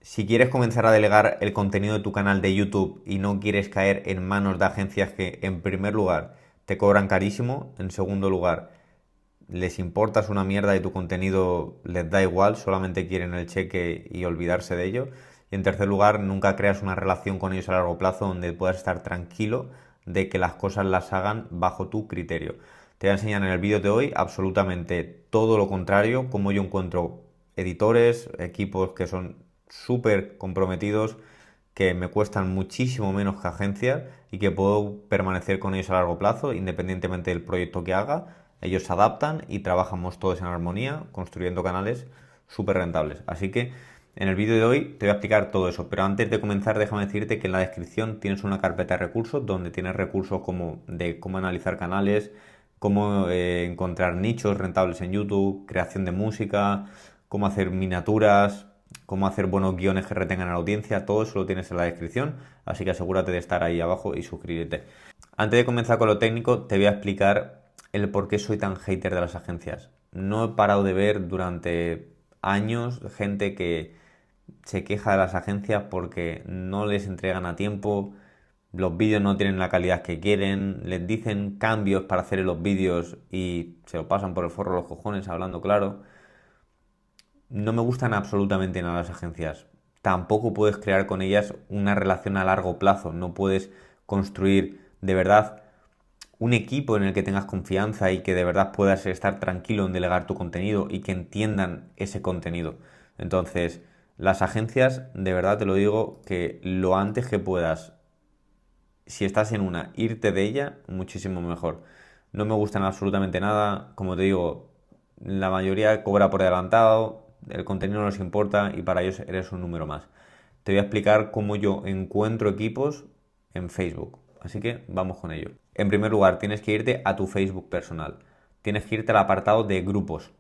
Si quieres comenzar a delegar el contenido de tu canal de YouTube y no quieres caer en manos de agencias que, en primer lugar, te cobran carísimo, en segundo lugar, les importas una mierda y tu contenido les da igual, solamente quieren el cheque y olvidarse de ello, y en tercer lugar, nunca creas una relación con ellos a largo plazo donde puedas estar tranquilo de que las cosas las hagan bajo tu criterio. Te voy a enseñar en el vídeo de hoy absolutamente todo lo contrario, cómo yo encuentro editores, equipos que son súper comprometidos, que me cuestan muchísimo menos que agencias y que puedo permanecer con ellos a largo plazo, independientemente del proyecto que haga. Ellos se adaptan y trabajamos todos en armonía, construyendo canales súper rentables. Así que en el vídeo de hoy te voy a explicar todo eso, pero antes de comenzar déjame decirte que en la descripción tienes una carpeta de recursos donde tienes recursos como de cómo analizar canales, cómo encontrar nichos rentables en YouTube, creación de música, cómo hacer miniaturas, cómo hacer buenos guiones que retengan a la audiencia, todo eso lo tienes en la descripción, así que asegúrate de estar ahí abajo y suscríbete. Antes de comenzar con lo técnico, te voy a explicar el por qué soy tan hater de las agencias. No he parado de ver durante años gente que se queja de las agencias porque no les entregan a tiempo, los vídeos no tienen la calidad que quieren, les dicen cambios para hacer en los vídeos y se lo pasan por el forro de los cojones, hablando claro. No me gustan absolutamente nada las agencias. Tampoco puedes crear con ellas una relación a largo plazo. No puedes construir de verdad un equipo en el que tengas confianza y que de verdad puedas estar tranquilo en delegar tu contenido y que entiendan ese contenido. Entonces, las agencias, de verdad te lo digo, que lo antes que puedas, si estás en una, irte de ella, muchísimo mejor. No me gustan absolutamente nada. Como te digo, la mayoría cobra por adelantado, el contenido no les importa y para ellos eres un número más. Te voy a explicar cómo yo encuentro equipos en Facebook. Así que vamos con ello. En primer lugar, tienes que irte a tu Facebook personal. Tienes que irte al apartado de grupos,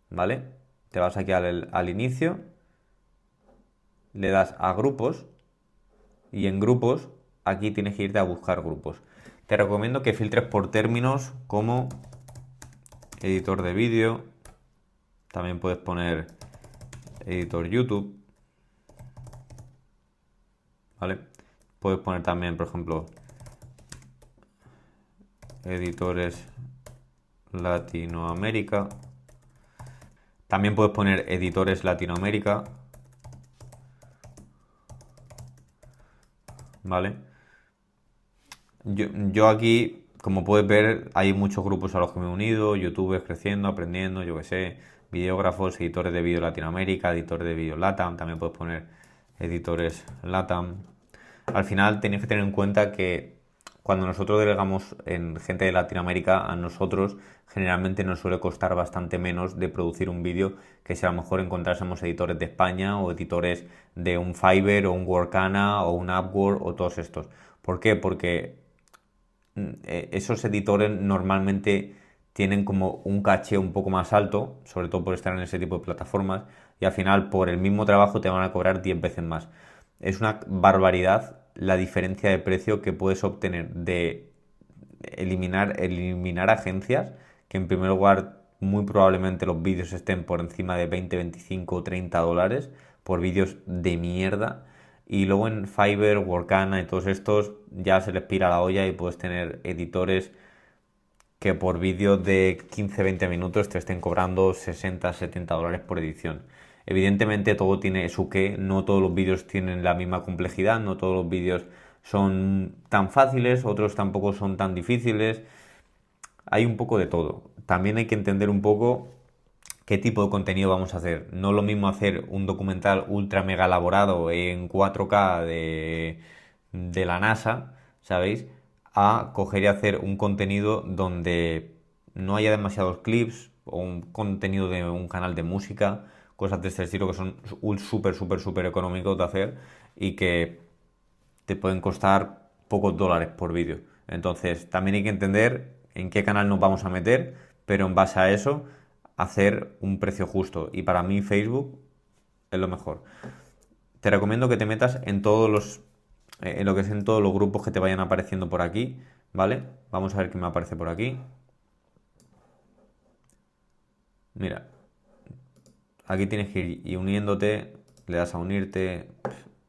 ¿vale? Te vas aquí al inicio, le das a grupos y en grupos aquí tienes que irte a buscar grupos. Te recomiendo que filtres por términos como editor de vídeo, también puedes poner editor YouTube, ¿vale? Puedes poner también, por ejemplo, editores Latinoamérica. También puedes poner editores Latinoamérica, ¿vale? Yo aquí, como puedes ver, hay muchos grupos a los que me he unido, youtubers creciendo, aprendiendo, yo qué sé, videógrafos, editores de vídeo Latinoamérica, editores de vídeo LATAM, también puedes poner editores LATAM. Al final tenéis que tener en cuenta que cuando nosotros delegamos en gente de Latinoamérica, a nosotros generalmente nos suele costar bastante menos de producir un vídeo que si a lo mejor encontrásemos editores de España o editores de un Fiverr o un Workana o un Upwork o todos estos. ¿Por qué? Porque esos editores normalmente tienen como un caché un poco más alto, sobre todo por estar en ese tipo de plataformas, y al final por el mismo trabajo te van a cobrar 10 veces más. Es una barbaridad la diferencia de precio que puedes obtener de eliminar agencias, que en primer lugar muy probablemente los vídeos estén por encima de 20, 25 o 30 dólares por vídeos de mierda. Y luego en Fiverr, Workana y todos estos ya se les pira la olla y puedes tener editores que por vídeo de 15-20 minutos te estén cobrando 60-70 dólares por edición. Evidentemente todo tiene su qué, no todos los vídeos tienen la misma complejidad, no todos los vídeos son tan fáciles, otros tampoco son tan difíciles. Hay un poco de todo. También hay que entender un poco qué tipo de contenido vamos a hacer. No es lo mismo hacer un documental ultra mega elaborado en 4K de la NASA, ¿sabéis? A coger y hacer un contenido donde no haya demasiados clips o un contenido de un canal de música, cosas de este estilo que son súper, súper, súper económicos de hacer y que te pueden costar pocos dólares por vídeo. Entonces, también hay que entender en qué canal nos vamos a meter, pero en base a eso, hacer un precio justo. Y para mí, Facebook es lo mejor. Te recomiendo que te metas en en lo que es en todos los grupos que te vayan apareciendo por aquí, ¿vale? Vamos a ver qué me aparece por aquí. Mira, aquí tienes que ir uniéndote. le das a unirte,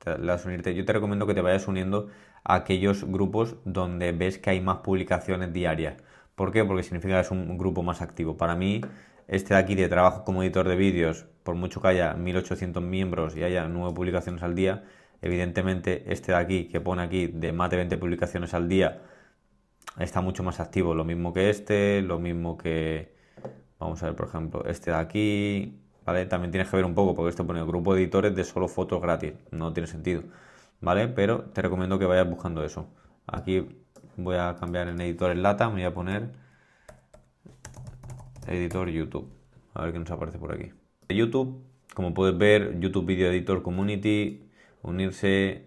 le das a unirte. Yo te recomiendo que te vayas uniendo a aquellos grupos donde ves que hay más publicaciones diarias. ¿Por qué? Porque significa que es un grupo más activo. Para mí, este de aquí de trabajo como editor de vídeos, por mucho que haya 1800 miembros y haya 9 publicaciones al día, evidentemente este de aquí, que pone aquí de más de 20 publicaciones al día, está mucho más activo. Lo mismo que este, lo mismo que... Vamos a ver, por ejemplo, este de aquí, ¿vale? También tienes que ver un poco, porque esto pone grupo de editores de solo fotos gratis. No tiene sentido, ¿vale? Pero te recomiendo que vayas buscando eso. Aquí voy a cambiar en editores lata, me voy a poner editor YouTube. A ver qué nos aparece por aquí. YouTube, como puedes ver, YouTube Video Editor Community, unirse.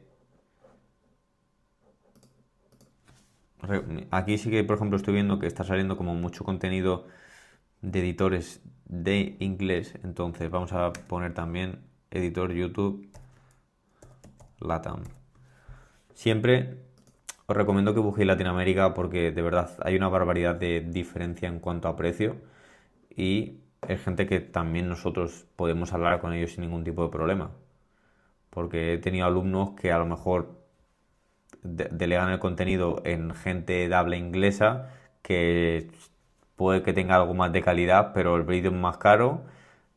Aquí sí que, por ejemplo, estoy viendo que está saliendo como mucho contenido de editores de inglés. Entonces vamos a poner también editor YouTube LATAM. Siempre os recomiendo que busquéis Latinoamérica porque de verdad hay una barbaridad de diferencia en cuanto a precio y es gente que también nosotros podemos hablar con ellos sin ningún tipo de problema. Porque he tenido alumnos que a lo mejor delegan el contenido en gente de habla inglesa que puede que tenga algo más de calidad, pero el vídeo es más caro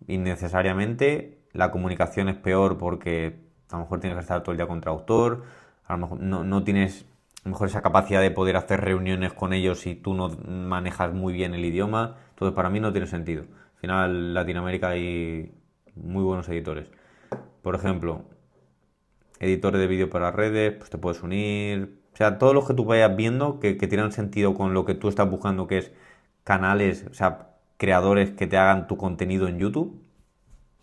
innecesariamente, la comunicación es peor porque a lo mejor tienes que estar todo el día con traductor, a lo mejor no tienes a lo mejor esa capacidad de poder hacer reuniones con ellos si tú no manejas muy bien el idioma, entonces para mí no tiene sentido. Al final en Latinoamérica hay muy buenos editores. Por ejemplo, editores de vídeo para redes, pues te puedes unir. O sea, todos los que tú vayas viendo que tienen sentido con lo que tú estás buscando, que es canales, o sea, creadores que te hagan tu contenido en YouTube,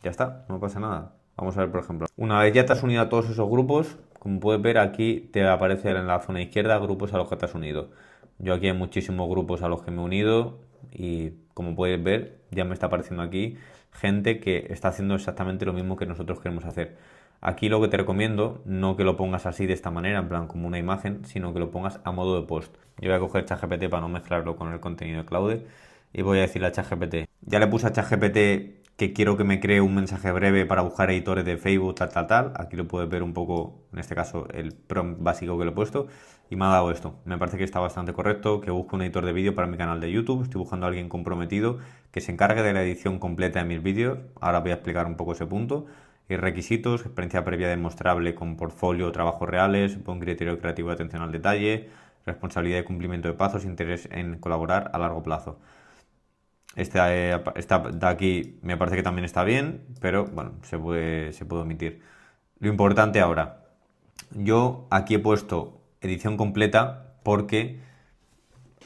ya está, no pasa nada. Vamos a ver, por ejemplo. Una vez ya te has unido a todos esos grupos, como puedes ver aquí te aparece en la zona izquierda grupos a los que te has unido. Yo aquí hay muchísimos grupos a los que me he unido y como puedes ver ya me está apareciendo aquí gente que está haciendo exactamente lo mismo que nosotros queremos hacer. Aquí lo que te recomiendo, no que lo pongas así de esta manera, en plan como una imagen, sino que lo pongas a modo de post. Yo voy a coger ChatGPT para no mezclarlo con el contenido de Claude y voy a decirle a ChatGPT. Ya le puse a ChatGPT que quiero que me cree un mensaje breve para buscar editores de Facebook, tal. Aquí lo puedes ver un poco, en este caso, el prompt básico que le he puesto. Y me ha dado esto. Me parece que está bastante correcto, que busco un editor de vídeo para mi canal de YouTube. Estoy buscando a alguien comprometido que se encargue de la edición completa de mis vídeos. Ahora voy a explicar un poco ese punto. Y requisitos, experiencia previa demostrable con portfolio o trabajos reales, buen criterio creativo de atención al detalle, responsabilidad y cumplimiento de plazos, interés en colaborar a largo plazo. Esta de aquí me parece que también está bien, pero bueno, se puede omitir. Lo importante ahora, yo aquí he puesto edición completa porque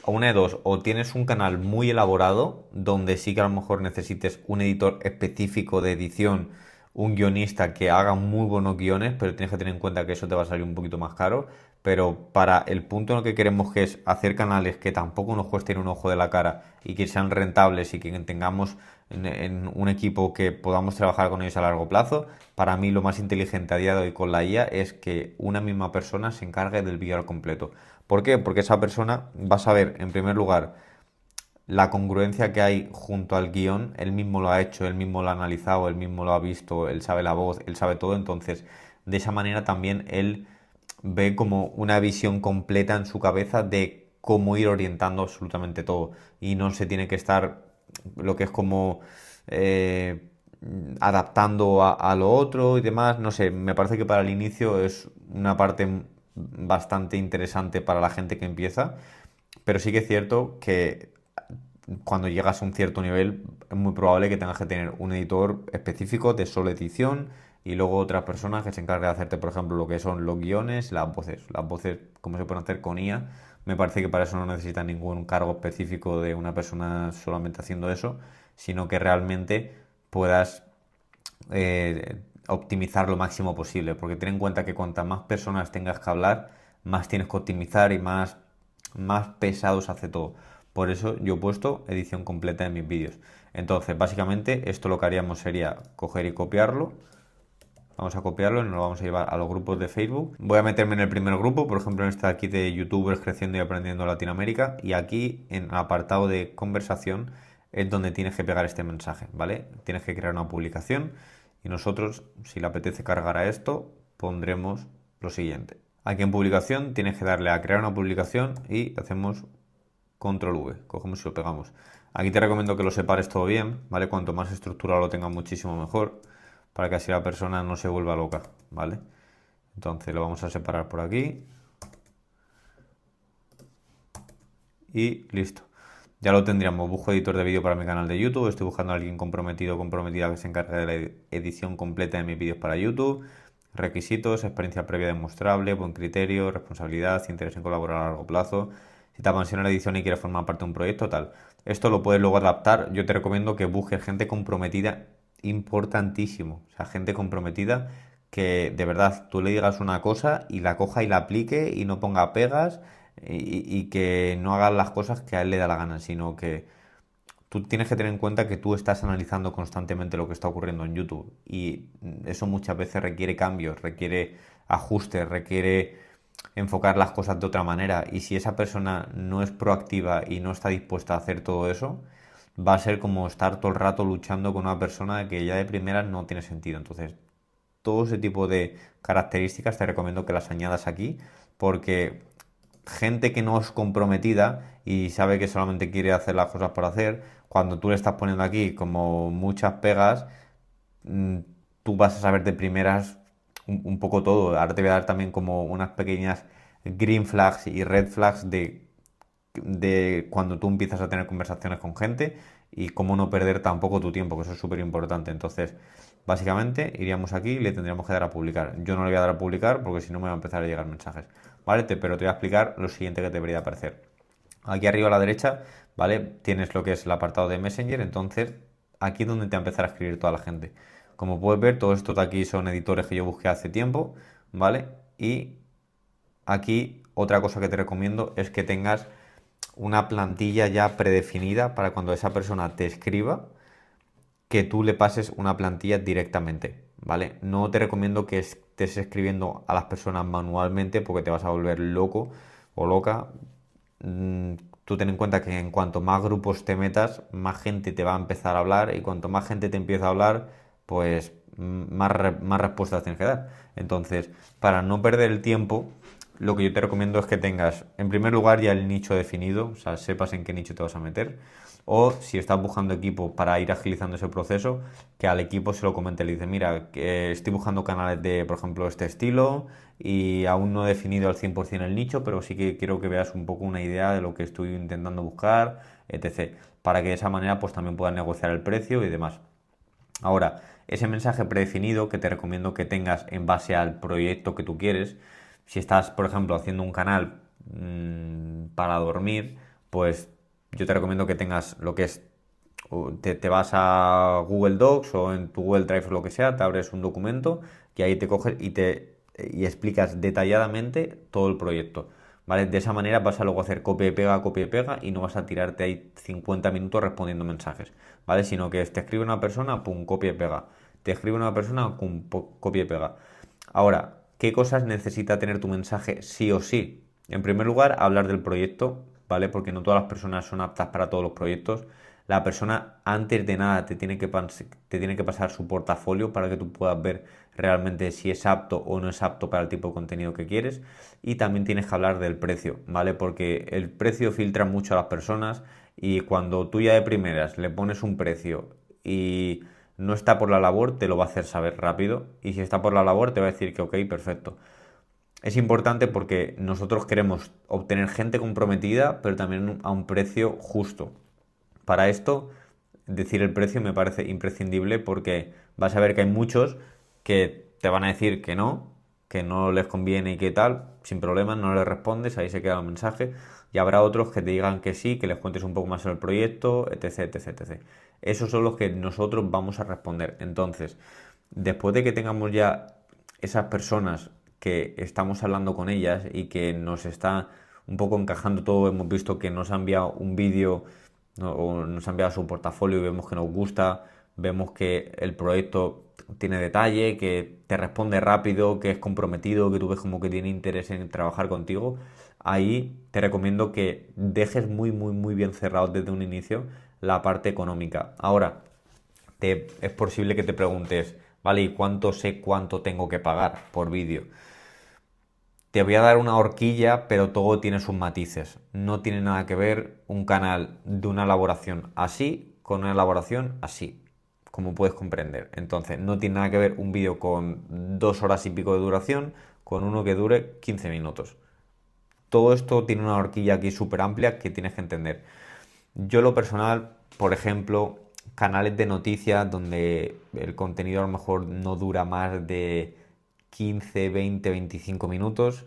una de dos, o tienes un canal muy elaborado donde sí que a lo mejor necesites un editor específico de edición, un guionista que haga muy buenos guiones, pero tienes que tener en cuenta que eso te va a salir un poquito más caro. Pero para el punto en el que queremos, que es hacer canales que tampoco nos cuesten un ojo de la cara y que sean rentables y que tengamos en un equipo que podamos trabajar con ellos a largo plazo, para mí lo más inteligente a día de hoy con la IA es que una misma persona se encargue del vídeo al completo. ¿Por qué? Porque esa persona va a saber, en primer lugar, la congruencia que hay junto al guión. Él mismo lo ha hecho, él mismo lo ha analizado, él mismo lo ha visto, él sabe la voz, él sabe todo. Entonces, de esa manera también él ve como una visión completa en su cabeza de cómo ir orientando absolutamente todo. Y no se tiene que estar lo que es como adaptando a lo otro y demás. No sé, me parece que para el inicio es una parte bastante interesante para la gente que empieza. Pero sí que es cierto que cuando llegas a un cierto nivel es muy probable que tengas que tener un editor específico de solo edición y luego otras personas que se encarguen de hacerte, por ejemplo, lo que son los guiones, las voces. Las voces, como se pueden hacer con IA, me parece que para eso no necesitan ningún cargo específico de una persona solamente haciendo eso, sino que realmente puedas optimizar lo máximo posible. Porque ten en cuenta que cuantas más personas tengas que hablar, más tienes que optimizar y más pesado se hace todo. Por eso yo he puesto edición completa en mis vídeos. Entonces, básicamente, esto lo que haríamos sería coger y copiarlo. Vamos a copiarlo y nos lo vamos a llevar a los grupos de Facebook. Voy a meterme en el primer grupo, por ejemplo, en este de aquí de YouTubers creciendo y aprendiendo Latinoamérica. Y aquí, en el apartado de conversación, es donde tienes que pegar este mensaje, ¿vale? Tienes que crear una publicación Y nosotros, si le apetece cargar a esto, pondremos lo siguiente. Aquí en publicación tienes que darle a crear una publicación y hacemos control V, cogemos y lo pegamos. Aquí te recomiendo que lo separes todo bien, ¿vale? Cuanto más estructurado lo tengas muchísimo mejor, para que así la persona no se vuelva loca, ¿vale? Entonces lo vamos a separar por aquí. Y listo. Ya lo tendríamos. Busco editor de vídeo para mi canal de YouTube. Estoy buscando a alguien comprometido o comprometida que se encargue de la edición completa de mis vídeos para YouTube. Requisitos, experiencia previa demostrable, buen criterio, responsabilidad, interés en colaborar a largo plazo. Si te apasiona la edición y quieres formar parte de un proyecto, tal. Esto lo puedes luego adaptar. Yo te recomiendo que busques gente comprometida, importantísimo. O sea, gente comprometida que de verdad tú le digas una cosa y la coja y la aplique y no ponga pegas y que no haga las cosas que a él le da la gana, sino que tú tienes que tener en cuenta que tú estás analizando constantemente lo que está ocurriendo en YouTube y eso muchas veces requiere cambios, requiere ajustes, requiere enfocar las cosas de otra manera y si esa persona no es proactiva y no está dispuesta a hacer todo eso, va a ser como estar todo el rato luchando con una persona que ya de primera no tiene sentido. Entonces, todo ese tipo de características te recomiendo que las añadas aquí porque gente que no es comprometida y sabe que solamente quiere hacer las cosas por hacer, cuando tú le estás poniendo aquí como muchas pegas, mm, tú vas a saber de primeras un poco todo. Ahora te voy a dar también como unas pequeñas green flags y red flags de cuando tú empiezas a tener conversaciones con gente y cómo no perder tampoco tu tiempo, que eso es súper importante. Entonces, básicamente iríamos aquí y le tendríamos que dar a publicar. Yo no le voy a dar a publicar porque si no me va a empezar a llegar mensajes, ¿vale? Pero te voy a explicar lo siguiente que te debería aparecer. Aquí arriba a la derecha, ¿vale? Tienes lo que es el apartado de Messenger, entonces aquí es donde te va a empezar a escribir toda la gente. Como puedes ver, todos estos de aquí son editores que yo busqué hace tiempo, ¿vale? Y aquí otra cosa que te recomiendo es que tengas una plantilla ya predefinida para cuando esa persona te escriba, que tú le pases una plantilla directamente, ¿vale? No te recomiendo que estés escribiendo a las personas manualmente porque te vas a volver loco o loca. Mm, Tú ten en cuenta que en cuanto más grupos te metas, más gente te va a empezar a hablar y cuanto más gente te empieza a hablar, pues más respuestas tienes que dar. Entonces, para no perder el tiempo, lo que yo te recomiendo es que tengas, en primer lugar, ya el nicho definido, o sea, sepas en qué nicho te vas a meter. O si estás buscando equipo para ir agilizando ese proceso, que al equipo se lo comente, le dice, mira, que estoy buscando canales de, por ejemplo, este estilo y aún no he definido al 100% el nicho, pero sí que quiero que veas un poco una idea de lo que estoy intentando buscar, etc. Para que de esa manera pues también puedas negociar el precio y demás. Ahora, ese mensaje predefinido que te recomiendo que tengas en base al proyecto que tú quieres, si estás, por ejemplo, haciendo un canal para dormir, pues yo te recomiendo que tengas lo que es, te vas a Google Docs o en tu Google Drive o lo que sea, te abres un documento y ahí te coges y explicas detalladamente todo el proyecto. ¿Vale? De esa manera vas a luego hacer copia y pega y no vas a tirarte ahí 50 minutos respondiendo mensajes, ¿vale? Sino que te escribe una persona, pum, copia y pega. Te escribe una persona, pum, copia y pega. Ahora, ¿qué cosas necesita tener tu mensaje sí o sí? En primer lugar, hablar del proyecto, ¿vale? Porque no todas las personas son aptas para todos los proyectos. La persona antes de nada te tiene que pasar su portafolio para que tú puedas ver realmente si es apto o no es apto para el tipo de contenido que quieres. Y también tienes que hablar del precio, ¿vale? Porque el precio filtra mucho a las personas y cuando tú ya de primeras le pones un precio y no está por la labor, te lo va a hacer saber rápido. Y si está por la labor, te va a decir que ok, perfecto. Es importante porque nosotros queremos obtener gente comprometida, pero también a un precio justo. Para esto, decir el precio me parece imprescindible porque vas a ver que hay muchos que te van a decir que no les conviene y que tal, sin problema, no les respondes, ahí se queda el mensaje. Y habrá otros que te digan que sí, que les cuentes un poco más sobre el proyecto, etc, etc, etc. Esos son los que nosotros vamos a responder. Entonces, después de que tengamos ya esas personas que estamos hablando con ellas y que nos está un poco encajando todo, hemos visto que nos ha enviado un vídeo, ¿no? O nos ha enviado su portafolio y vemos que nos gusta, vemos que el proyecto tiene detalle, que te responde rápido, que es comprometido, que tú ves como que tiene interés en trabajar contigo, ahí te recomiendo que dejes muy, muy, muy bien cerrado desde un inicio la parte económica. Ahora, es posible que te preguntes, ¿vale? ¿Y cuánto sé cuánto tengo que pagar por vídeo? Te voy a dar una horquilla, pero todo tiene sus matices. No tiene nada que ver un canal de una elaboración así con una elaboración así, como puedes comprender. Entonces, no tiene nada que ver un vídeo con 2 horas y pico de duración con uno que dure 15 minutos. Todo esto tiene una horquilla aquí súper amplia que tienes que entender. Yo lo personal, por ejemplo, canales de noticias donde el contenido a lo mejor no dura más de 15, 20, 25 minutos,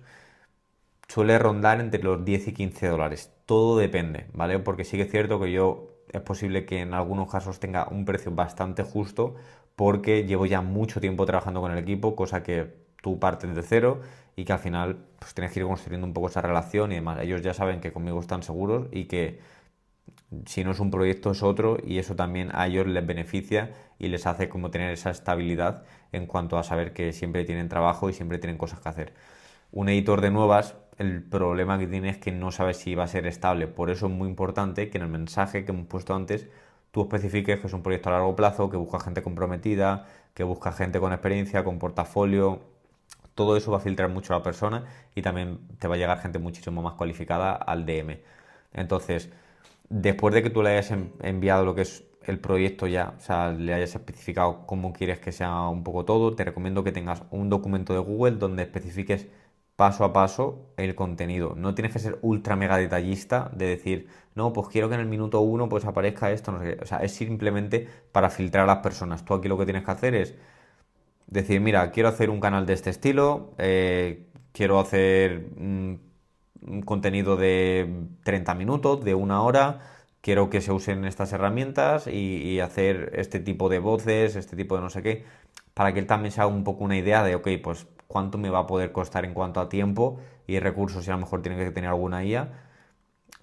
suele rondar entre los 10 y 15 dólares. Todo depende, ¿vale? Porque sí que es cierto que yo es posible que en algunos casos tenga un precio bastante justo porque llevo ya mucho tiempo trabajando con el equipo, cosa que tú partes de cero y que al final pues tienes que ir construyendo un poco esa relación y demás. Ellos ya saben que conmigo están seguros y que si no es un proyecto es otro y eso también a ellos les beneficia y les hace como tener esa estabilidad en cuanto a saber que siempre tienen trabajo y siempre tienen cosas que hacer. Un editor de nuevas, el problema que tiene es que no sabes si va a ser estable. Por eso es muy importante que en el mensaje que hemos puesto antes tú especifiques que es un proyecto a largo plazo, que busca gente comprometida, que busca gente con experiencia, con portafolio. Todo eso va a filtrar mucho a la persona y también te va a llegar gente muchísimo más cualificada al DM. Entonces, después de que tú le hayas enviado lo que es el proyecto ya, o sea, le hayas especificado cómo quieres que sea un poco todo, te recomiendo que tengas un documento de Google donde especifiques paso a paso el contenido. No tienes que ser ultra mega detallista de decir, no, pues quiero que en el minuto uno pues aparezca esto, no sé qué. O sea, es simplemente para filtrar a las personas. Tú aquí lo que tienes que hacer es decir, mira, quiero hacer un canal de este estilo, quiero hacer un contenido de 30 minutos, de 1 hora, quiero que se usen estas herramientas y hacer este tipo de voces, este tipo de no sé qué, para que él también se haga un poco una idea de, ok, pues cuánto me va a poder costar en cuanto a tiempo y recursos, si a lo mejor tiene que tener alguna IA,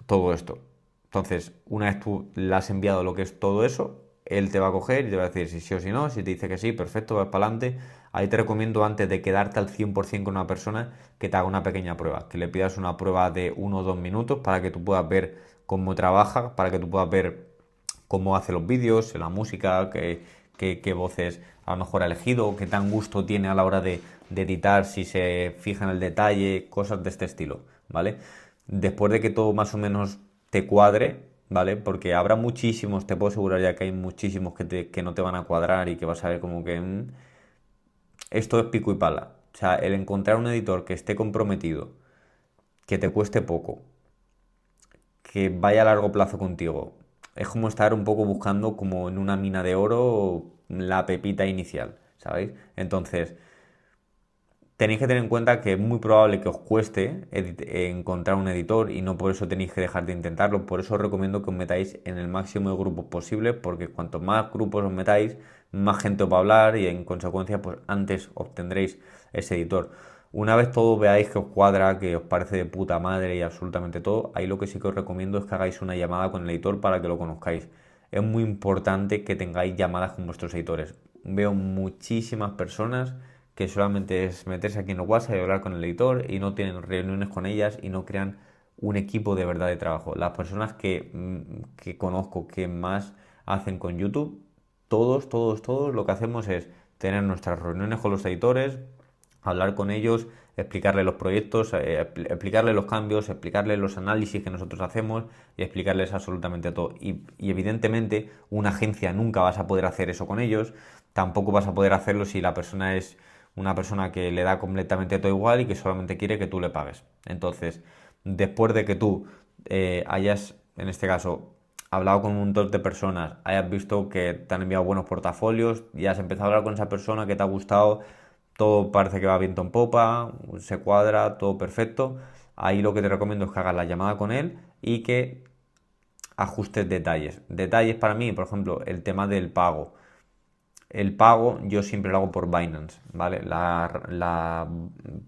todo esto. Entonces, una vez tú le has enviado lo que es todo eso, él te va a coger y te va a decir si sí o si no. Si te dice que sí, perfecto, vas para adelante. Ahí te recomiendo antes de quedarte al 100% con una persona que te haga una pequeña prueba, que le pidas una prueba de 1 o 2 minutos para que tú puedas ver cómo trabaja, para que tú puedas ver cómo hace los vídeos, la música, qué voces a lo mejor ha elegido, qué tan gusto tiene a la hora de editar, si se fija en el detalle, cosas de este estilo, ¿vale? Después de que todo más o menos te cuadre, ¿vale? Porque habrá muchísimos, te puedo asegurar ya que hay muchísimos que no te van a cuadrar y que vas a ver como que esto es pico y pala. O sea, el encontrar un editor que esté comprometido, que te cueste poco, que vaya a largo plazo contigo, es como estar un poco buscando como en una mina de oro la pepita inicial, ¿sabéis? Entonces, tenéis que tener en cuenta que es muy probable que os cueste encontrar un editor y no por eso tenéis que dejar de intentarlo. Por eso os recomiendo que os metáis en el máximo de grupos posible, porque cuanto más grupos os metáis, más gente os va a hablar y en consecuencia, pues antes obtendréis ese editor. Una vez todo veáis que os cuadra, que os parece de puta madre y absolutamente todo, ahí lo que sí que os recomiendo es que hagáis una llamada con el editor para que lo conozcáis. Es muy importante que tengáis llamadas con vuestros editores. Veo muchísimas personas que solamente es meterse aquí en el WhatsApp y hablar con el editor y no tienen reuniones con ellas y no crean un equipo de verdad de trabajo. Las personas que conozco que más hacen con YouTube, todos lo que hacemos es tener nuestras reuniones con los editores, hablar con ellos, explicarles los proyectos, explicarles los cambios, explicarles los análisis que nosotros hacemos y explicarles absolutamente todo. Y evidentemente una agencia nunca vas a poder hacer eso con ellos, tampoco vas a poder hacerlo si la persona es una persona que le da completamente todo igual y que solamente quiere que tú le pagues. Entonces, después de que tú hayas, en este caso, hablado con un montón de personas, hayas visto que te han enviado buenos portafolios y has empezado a hablar con esa persona que te ha gustado, todo parece que va viento en popa, se cuadra, todo perfecto, ahí lo que te recomiendo es que hagas la llamada con él y que ajustes detalles. Detalles para mí, por ejemplo, el tema del pago. El pago yo siempre lo hago por Binance, ¿vale?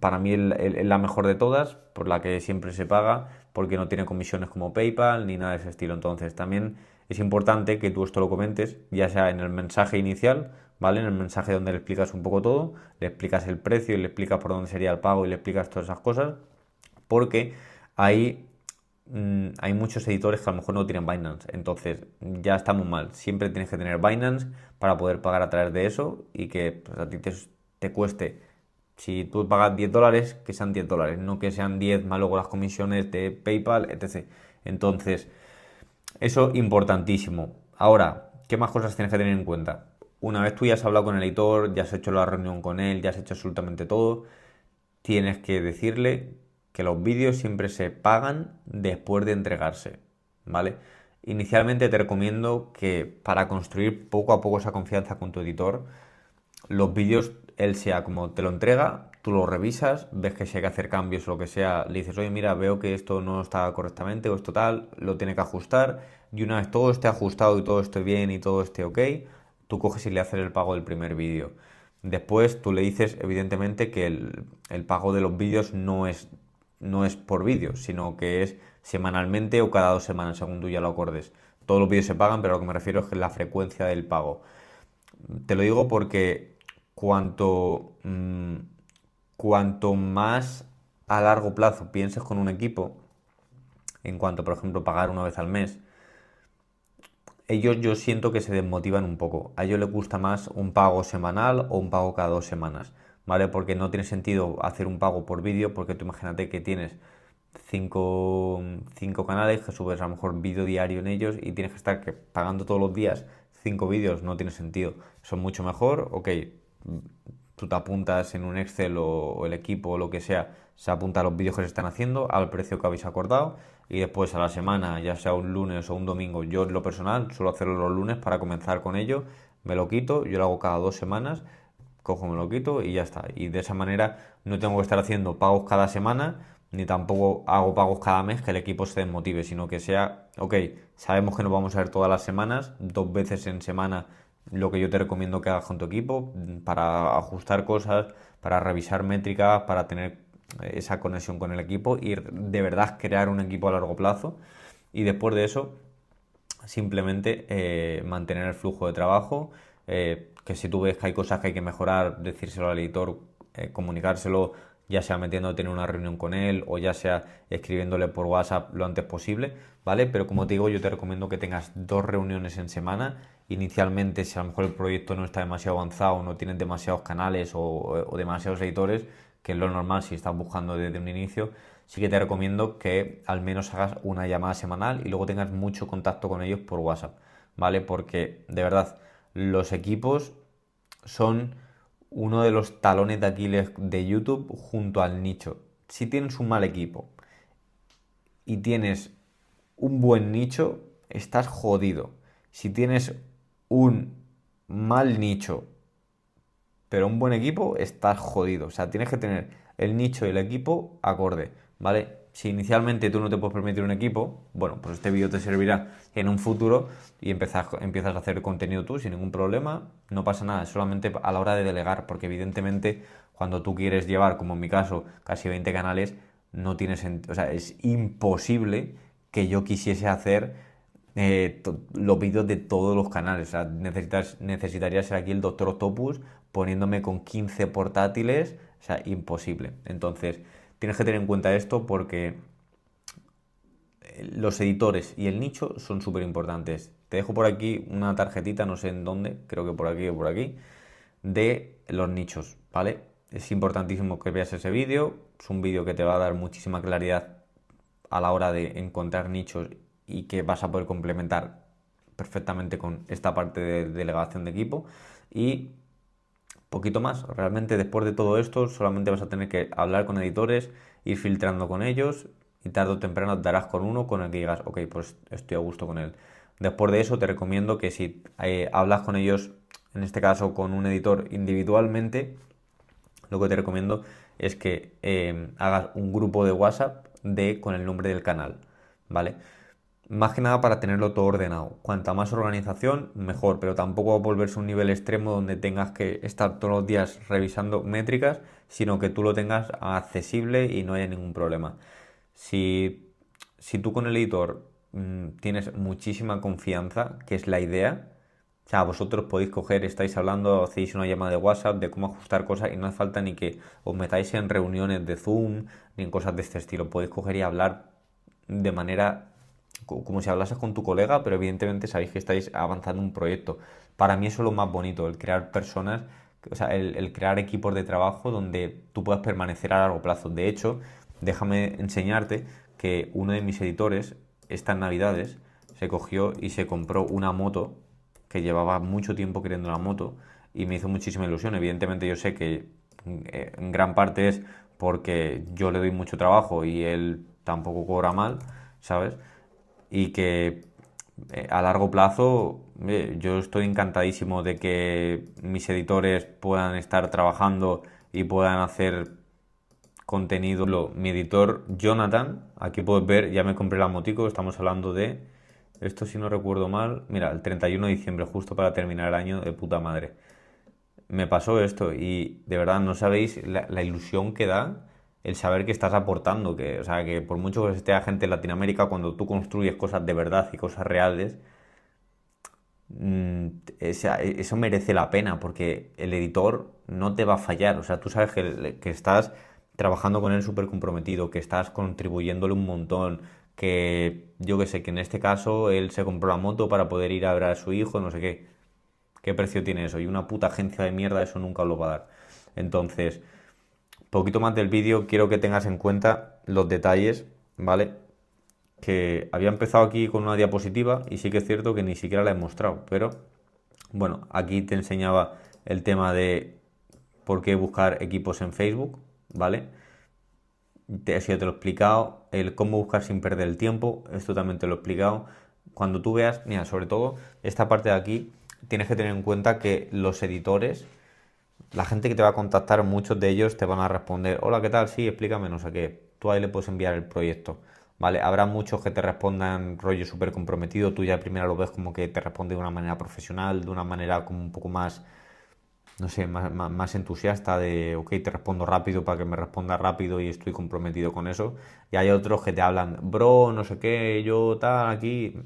Para mí es la mejor de todas, por la que siempre se paga, porque no tiene comisiones como PayPal ni nada de ese estilo. Entonces también es importante que tú esto lo comentes, ya sea en el mensaje inicial, ¿vale? En el mensaje donde le explicas un poco todo, le explicas el precio y le explicas por dónde sería el pago y le explicas todas esas cosas, porque ahí hay muchos editores que a lo mejor no tienen Binance, entonces ya estamos mal. Siempre tienes que tener Binance para poder pagar a través de eso y que pues, a ti te cueste. Si tú pagas $10, que sean $10, no que sean 10 más luego las comisiones de PayPal, etc. Entonces, eso importantísimo. Ahora, ¿qué más cosas tienes que tener en cuenta? Una vez tú ya has hablado con el editor, ya has hecho la reunión con él, ya has hecho absolutamente todo, tienes que decirle que los vídeos siempre se pagan después de entregarse, ¿vale? Inicialmente te recomiendo que para construir poco a poco esa confianza con tu editor, los vídeos, él sea como te lo entrega, tú lo revisas, ves que si hay que hacer cambios o lo que sea, le dices, oye, mira, veo que esto no está correctamente o esto tal, lo tiene que ajustar, y una vez todo esté ajustado y todo esté bien y todo esté ok, tú coges y le haces el pago del primer vídeo. Después tú le dices, evidentemente, que el pago de los vídeos no es por vídeo, sino que es semanalmente o cada 2 semanas, según tú ya lo acordes. Todos los vídeos se pagan, pero lo que me refiero es que la frecuencia del pago. Te lo digo porque cuanto, cuanto más a largo plazo pienses con un equipo, en cuanto, por ejemplo, pagar una vez al mes, ellos yo siento que se desmotivan un poco. A ellos les gusta más un pago semanal o un pago cada 2 semanas, ¿vale? Porque no tiene sentido hacer un pago por vídeo, porque tú imagínate que tienes cinco canales, que subes a lo mejor vídeo diario en ellos y tienes que estar pagando todos los días 5 vídeos, no tiene sentido. Son mucho mejor, ok, tú te apuntas en un Excel o el equipo o lo que sea, se apunta a los vídeos que se están haciendo, al precio que habéis acordado y después a la semana, ya sea un lunes o un domingo, yo en lo personal suelo hacerlo los lunes para comenzar con ello, me lo quito, yo lo hago cada 2 semanas, cojo, me lo quito y ya está. Y de esa manera no tengo que estar haciendo pagos cada semana, ni tampoco hago pagos cada mes que el equipo se desmotive, sino que sea, ok, sabemos que nos vamos a ver todas las semanas, 2 veces en semana lo que yo te recomiendo que hagas con tu equipo para ajustar cosas, para revisar métricas, para tener esa conexión con el equipo y de verdad crear un equipo a largo plazo. Y después de eso, simplemente mantener el flujo de trabajo, que si tú ves que hay cosas que hay que mejorar, decírselo al editor, comunicárselo, ya sea metiéndote en una reunión con él o ya sea escribiéndole por WhatsApp lo antes posible, ¿vale? Pero como te digo, yo te recomiendo que tengas 2 reuniones en semana. Inicialmente, si a lo mejor el proyecto no está demasiado avanzado, no tienes demasiados canales o demasiados editores, que es lo normal si estás buscando desde un inicio, sí que te recomiendo que al menos hagas una llamada semanal y luego tengas mucho contacto con ellos por WhatsApp, ¿vale? Porque de verdad, los equipos son uno de los talones de Aquiles de YouTube junto al nicho. Si tienes un mal equipo y tienes un buen nicho, estás jodido. Si tienes un mal nicho, pero un buen equipo, estás jodido. O sea, tienes que tener el nicho y el equipo acorde, ¿vale? Si inicialmente tú no te puedes permitir un equipo, bueno, pues este vídeo te servirá en un futuro y empiezas a hacer contenido tú sin ningún problema, no pasa nada, solamente a la hora de delegar, porque evidentemente cuando tú quieres llevar, como en mi caso, casi 20 canales, no tienes, o sea, es imposible que yo quisiese hacer los vídeos de todos los canales. O sea, necesitaría ser aquí el Doctor Octopus poniéndome con 15 portátiles. O sea, imposible. Entonces, tienes que tener en cuenta esto porque los editores y el nicho son súper importantes. Te dejo por aquí una tarjetita, no sé en dónde, creo que por aquí o por aquí, de los nichos, ¿vale? Es importantísimo que veas ese vídeo. Es un vídeo que te va a dar muchísima claridad a la hora de encontrar nichos y que vas a poder complementar perfectamente con esta parte de delegación de equipo y poquito más. Realmente después de todo esto solamente vas a tener que hablar con editores, ir filtrando con ellos y tarde o temprano te darás con uno con el que digas, ok, pues estoy a gusto con él. Después de eso te recomiendo que si hablas con ellos, en este caso con un editor individualmente, lo que te recomiendo es que hagas un grupo de WhatsApp con el nombre del canal, ¿vale? Más que nada para tenerlo todo ordenado. Cuanta más organización, mejor, pero tampoco va a volverse un nivel extremo donde tengas que estar todos los días revisando métricas, sino que tú lo tengas accesible y no haya ningún problema. Si tú con el editor tienes muchísima confianza, que es la idea, o sea, vosotros podéis coger, estáis hablando, hacéis una llamada de WhatsApp de cómo ajustar cosas y no hace falta ni que os metáis en reuniones de Zoom ni en cosas de este estilo. Podéis coger y hablar de manera como si hablases con tu colega, pero evidentemente sabéis que estáis avanzando en un proyecto. Para mí eso es lo más bonito, el crear personas, o sea, el crear equipos de trabajo donde tú puedas permanecer a largo plazo. De hecho, déjame enseñarte que uno de mis editores, estas navidades, se cogió y se compró una moto, que llevaba mucho tiempo queriendo una moto, y me hizo muchísima ilusión. Evidentemente yo sé que en gran parte es porque yo le doy mucho trabajo y él tampoco cobra mal, ¿sabes? Y que a largo plazo yo estoy encantadísimo de que mis editores puedan estar trabajando y puedan hacer contenido. Mi editor Jonathan, aquí puedes ver, ya me compré la motico, estamos hablando de, esto si no recuerdo mal, mira, el 31 de diciembre, justo para terminar el año de puta madre. Me pasó esto y de verdad no sabéis la ilusión que da el saber que estás aportando, que, o sea, que por mucho que esté gente en Latinoamérica, cuando tú construyes cosas de verdad y cosas reales, eso merece la pena porque el editor no te va a fallar. O sea, tú sabes que estás trabajando con él súper comprometido, que estás contribuyéndole un montón, que yo que sé, que en este caso él se compró la moto para poder ir a ver a su hijo, no sé qué. ¿Qué precio tiene eso? Y una puta agencia de mierda eso nunca lo va a dar. Entonces, poquito más del vídeo, quiero que tengas en cuenta los detalles, ¿vale? Que había empezado aquí con una diapositiva y sí que es cierto que ni siquiera la he mostrado, pero bueno, aquí te enseñaba el tema de por qué buscar equipos en Facebook, ¿vale? Así te lo he explicado, el cómo buscar sin perder el tiempo, esto también te lo he explicado. Cuando tú veas, mira, sobre todo esta parte de aquí, tienes que tener en cuenta que los editores, la gente que te va a contactar, muchos de ellos te van a responder, hola, ¿qué tal? Sí, explícame, no sé qué. Tú ahí le puedes enviar el proyecto, ¿vale? Habrá muchos que te respondan rollo súper comprometido, tú ya primero lo ves como que te responde de una manera profesional, de una manera como un poco más, no sé, más entusiasta de, ok, te respondo rápido para que me responda rápido y estoy comprometido con eso. Y hay otros que te hablan, bro, no sé qué, yo tal, aquí,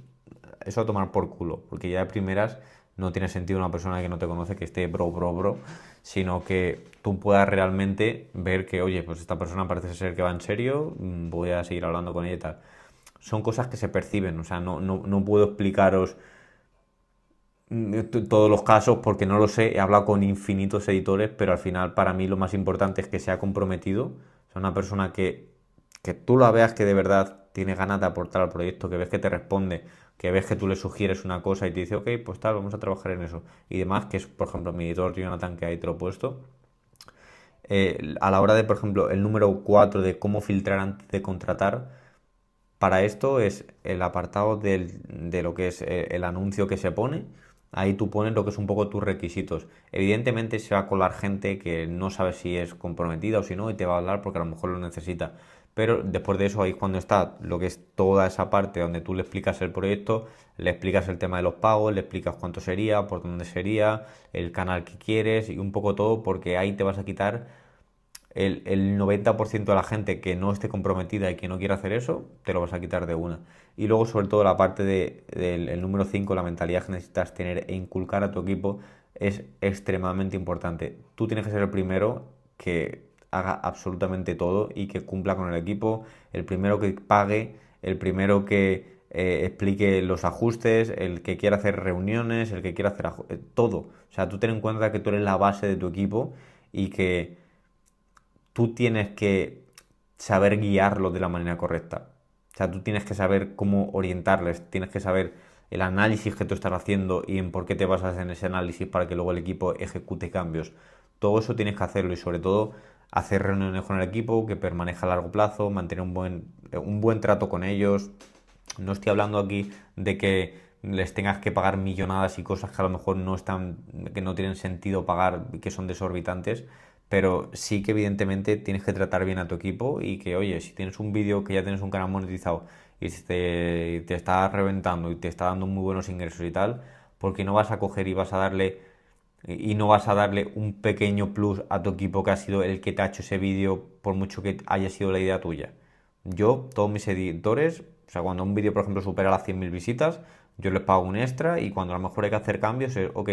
eso a tomar por culo, porque ya de primeras no tiene sentido una persona que no te conoce que esté bro, sino que tú puedas realmente ver que, oye, pues esta persona parece ser que va en serio, voy a seguir hablando con ella y tal. Son cosas que se perciben, o sea, no puedo explicaros todos los casos porque no lo sé, he hablado con infinitos editores, pero al final para mí lo más importante es que sea comprometido, o sea, una persona que tú la veas que de verdad tiene ganas de aportar al proyecto, que ves que te responde, que ves que tú le sugieres una cosa y te dice, ok, pues tal, vamos a trabajar en eso. Y demás, que es, por ejemplo, mi editor Jonathan, que ahí te lo he puesto. A la hora de, por ejemplo, el número 4 de cómo filtrar antes de contratar, para esto es el apartado de lo que es el anuncio que se pone. Ahí tú pones lo que es un poco tus requisitos. Evidentemente se va a colar gente que no sabe si es comprometida o si no y te va a hablar porque a lo mejor lo necesita. Pero después de eso ahí es cuando está lo que es toda esa parte donde tú le explicas el proyecto, le explicas el tema de los pagos, le explicas cuánto sería, por dónde sería, el canal que quieres y un poco todo porque ahí te vas a quitar el 90% de la gente que no esté comprometida y que no quiera hacer eso, te lo vas a quitar de una. Y luego, sobre todo, la parte del el número 5 la mentalidad que necesitas tener e inculcar a tu equipo es extremadamente importante. Tú tienes que ser el primero que haga absolutamente todo y que cumpla con el equipo, el primero que pague, el primero que explique los ajustes, el que quiera hacer reuniones, el que quiera hacer todo. O sea, tú ten en cuenta que tú eres la base de tu equipo y que tú tienes que saber guiarlo de la manera correcta. O sea, tú tienes que saber cómo orientarles, tienes que saber el análisis que tú estás haciendo y en por qué te basas en ese análisis para que luego el equipo ejecute cambios. Todo eso tienes que hacerlo y sobre todo hacer reuniones con el equipo que permanezca a largo plazo, mantener un buen trato con ellos. No estoy hablando aquí de que les tengas que pagar millonadas y cosas que a lo mejor no están, que no tienen sentido pagar, que son desorbitantes, pero sí que evidentemente tienes que tratar bien a tu equipo y que, oye, si tienes un vídeo que ya tienes un canal monetizado y te está reventando y te está dando muy buenos ingresos y tal, porque no vas a coger y vas a darle y no vas a darle un pequeño plus a tu equipo que ha sido el que te ha hecho ese vídeo por mucho que haya sido la idea tuya. Yo, todos mis editores, o sea, cuando un vídeo, por ejemplo, supera las 100.000 visitas, yo les pago un extra y cuando a lo mejor hay que hacer cambios, es, ok,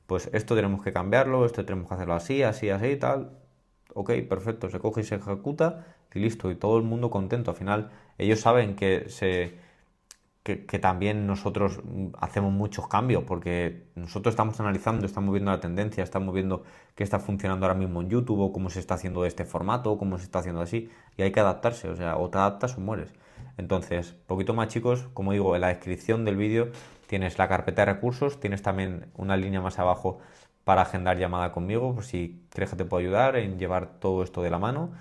pues esto tenemos que cambiarlo, esto tenemos que hacerlo así, así, así, tal. ok, perfecto, se coge y se ejecuta y listo, y todo el mundo contento. Al final, ellos saben que también nosotros hacemos muchos cambios, porque nosotros estamos analizando, estamos viendo la tendencia, estamos viendo qué está funcionando ahora mismo en YouTube, o cómo se está haciendo de este formato, cómo se está haciendo así, y hay que adaptarse, o sea, o te adaptas o mueres. Entonces, poquito más chicos, como digo, en la descripción del vídeo tienes la carpeta de recursos, tienes también una línea más abajo para agendar llamada conmigo, por si crees que te puedo ayudar en llevar todo esto de la mano.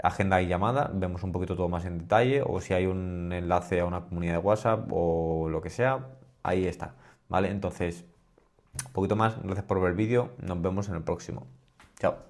Agenda y llamada, vemos un poquito todo más en detalle, o si hay un enlace a una comunidad de WhatsApp o lo que sea, ahí está, ¿vale? Entonces, un poquito más, gracias por ver el vídeo, nos vemos en el próximo. Chao.